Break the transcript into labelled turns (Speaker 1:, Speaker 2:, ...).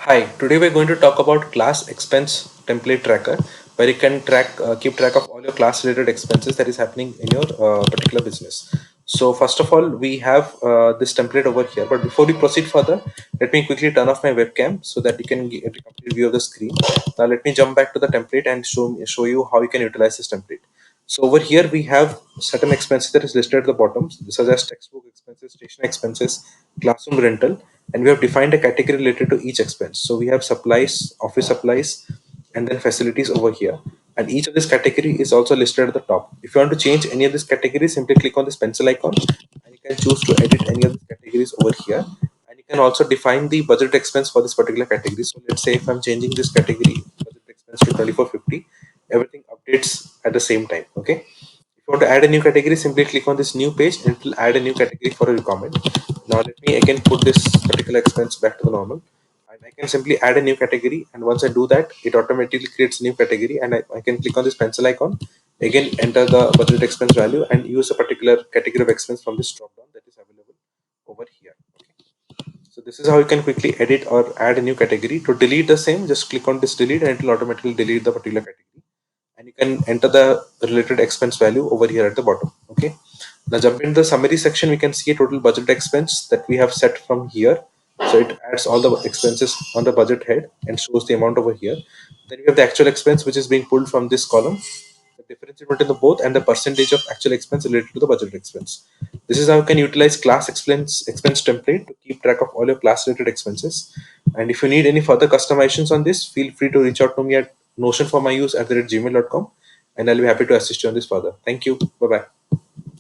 Speaker 1: Hi, today we're going to talk about class expense template tracker, where you can keep track of all your class related expenses that is happening in your particular business. So first of all, we have this template over here. But before we proceed further, let me quickly turn off my webcam so that you can get a complete view of the screen. Now let me jump back to the template and show you how you can utilize this template. So over here we have certain expenses that is listed at the bottom, such as textbook expenses, station expenses, classroom rental, and we have defined a category related to each expense. So we have supplies, office supplies, and then facilities over here. And each of this category is also listed at the top. If you want to change any of this category, simply click on this pencil icon and you can choose to edit any of these categories over here. And you can also define the budget expense for this particular category. So let's say if I'm changing this category budget expense to 2450, everything updates at the same time. Okay. If you want to add a new category, simply click on this new page and it will add a new category for a comment. Now let me again put this particular expense back to the normal. And I can simply add a new category, and once I do that, it automatically creates a new category, and I can click on this pencil icon, again enter the budget expense value and use a particular category of expense from this drop down that is available over here. Okay. So this is how you can quickly edit or add a new category. To delete the same, just click on this delete and it will automatically delete the particular category, and you can enter the related expense value over here at the bottom. Okay. Now jump into the summary section, we can see a total budget expense that we have set from here. So it adds all the expenses on the budget head and shows the amount over here. Then we have the actual expense which is being pulled from this column, the difference between the both, and the percentage of actual expense related to the budget expense. This is how you can utilize class expense template to keep track of all your class related expenses. And if you need any further customizations on this, feel free to reach out to me at notionformyuse@gmail.com, and I'll be happy to assist you on this further. Thank you. Bye bye.